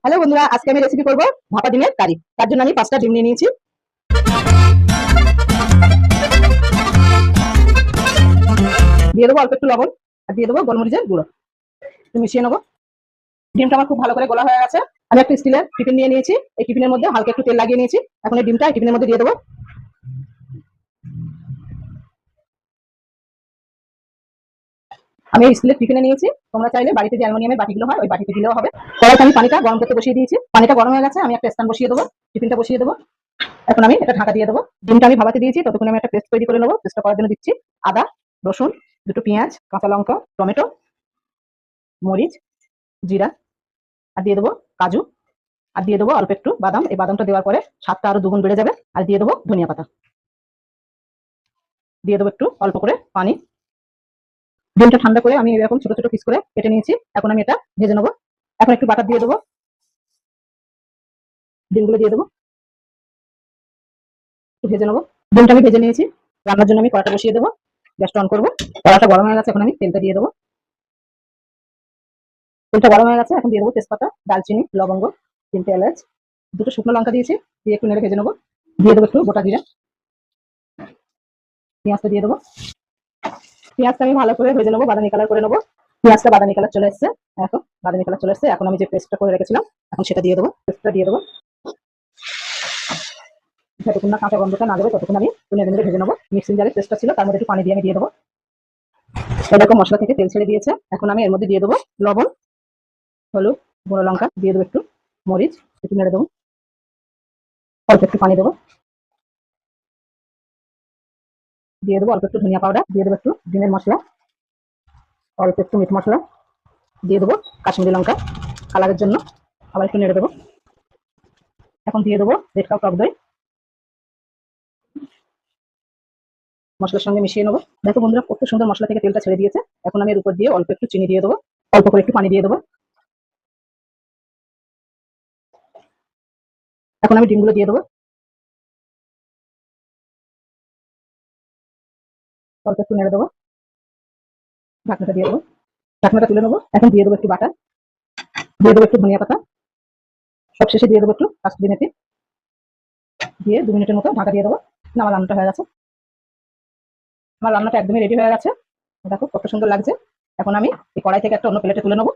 Hello বন্ধুরা, আজকে আমি রেসিপি করব ভাপা ডিমের কারি। তার জন্য আমি 5টা ডিম নিয়ে নিয়েছি। দিয়ে দেবো অল্প একটু লবণ আর দিয়ে দেবো গোলমরিচের গুঁড়ো। একটু মিশিয়ে নেবো। ডিমটা আমার খুব ভালো করে গোলা হয়ে গেছে। আমি একটা স্টিলের টিফিন নিয়ে নিয়েছি। এই টিফিনের মধ্যে হালকা একটু তেল লাগিয়ে নিয়েছি। এখন এই ডিমটা এই টিফিনের মধ্যে দিয়ে দেবো। আমি এই স্টিলের টিফিনে নিয়েছি। তোমরা চাইলে বাড়িতে যে অ্যালুমিনিয়ামের বাটিগুলো হয় ওই বাটিতে দিলেও হবে। কড়াইতে আমি পানিটা গরম করতে বসিয়ে দিয়েছি। পানিটা গরম হয়ে গেছে। আমি একটা স্ট্যান্ড বসিয়ে দেবো। টিফিনটা বসিয়ে দেবো। এখন আমি এটা ঢাকা দিয়ে দেবো। ডিমটা আমি ভাপাতে দিয়েছি, ততক্ষণ আমি একটা পেস্ট তৈরি করে নেবো। পেস্টটা করার জন্য দিচ্ছি আদা, রসুন, দুটো পেঁয়াজ, কাঁচা লঙ্কা, টমেটো, মরিচ, জিরা, আর দিয়ে দেবো কাজু, আর দিয়ে দেবো অল্প একটু বাদাম। এই বাদামটা দেওয়ার পরে স্বাদটা আরো দুগুণ বেড়ে যাবে। আর দিয়ে দেবো ধনিয়া পাতা, দিয়ে দেবো একটু অল্প করে পানি। ডিমটা ঠান্ডা করে আমি এরকম ছোট ছোট পিস করে কেটে নিয়েছি। এখন আমি এটা ভেজে নেবো। এখন একটু বাটার দিয়ে দেবো। ডিমগুলো দিয়ে দেবো, একটু ভেজে নেবো। ডিমটা আমি ভেজে নিয়েছি। রান্নার জন্য আমি কড়াটা বসিয়ে দেবো। গ্যাসটা অন করবো। কড়াটা গরম হয়ে গেছে। এখন আমি তেলটা দিয়ে দেবো। তেলটা গরম হয়ে গেছে। এখন দিয়ে দেবো তেজপাতা, দালচিনি, লবঙ্গ, 3টে এলাচ, দুটো শুকনো লঙ্কা দিয়েছি। দিয়ে একটু নেড়ে ভেজে নেবো। দিয়ে দেবো একটু গোটা জিরা। পেঁয়াজটা দিয়ে দেবো। পেঁয়াজটা আমি ভালো করে ভেজে নেবো, বাদামি কালার করে নেবো। পেঁয়াজটা বাদামি কালার চলে এসছে। এখন বাদামি কালার চলে এসছে। এখন আমি যে পেস্টটা করে রেখেছিলাম এখন সেটা দিয়ে দেবো। পেস্টটা দিয়ে দেবো। যতক্ষণ না কাঁচা গন্ধটা না যাবে ততক্ষণ আমি নেড়ে নেড়ে ভেজে নেবো। মিক্সিং জারের পেস্টটা ছিল, তার মধ্যে একটু পানি দিয়ে আমি দিয়ে দেবো। এরকম মশলা থেকে তেল ছেড়ে দিয়েছে। এখন আমি এর মধ্যে দিয়ে দেবো লবণ, হলুদ, গুঁড়ো লঙ্কা, দিয়ে দেবো একটু মরিচ, একটু নেড়ে দেবো। অল্প একটু পানি দেবো। দিয়ে দেবো অল্প একটু ধনিয়া পাউডার, দিয়ে দেবো একটু ডিমের মশলা, অল্প একটু মিট মশলা, দিয়ে দেবো কাশ্মীরি লঙ্কা কালারের জন্য। আবার একটু নেড়ে দেবো। এখন দিয়ে দেবো 1.5 কাপ টক দই। মশলার সঙ্গে মিশিয়ে নেবো। দেখো বন্ধুরা, কত সুন্দর মশলা থেকে তেলটা ছেড়ে দিয়েছে। এখন আমি এর উপর দিয়ে অল্প একটু চিনি দিয়ে দেবো, অল্প করে একটু পানি দিয়ে দেবো। এখন আমি ডিমগুলো দিয়ে দেবো। অল্প একটু নেড়ে দেবো। ঢাকনাটা দিয়ে দেবো। ঢাকনাটা তুলে নেবো। এখন দিয়ে দেবো একটু বাটার, দিয়ে দেবো একটু ধনিয়া পাতা, সব শেষে দিয়ে দেবো একটু কাস্তুরি মেথি, দিয়ে 2 মিনিটের মতো ঢাকা দিয়ে দেবো। আমার রান্নাটা হয়ে গেছে। আমার রান্নাটা একদমই রেডি হয়ে গেছে। দেখো কত সুন্দর লাগছে। এখন আমি এই কড়াই থেকে একটা অন্য প্লেটে তুলে নেবো।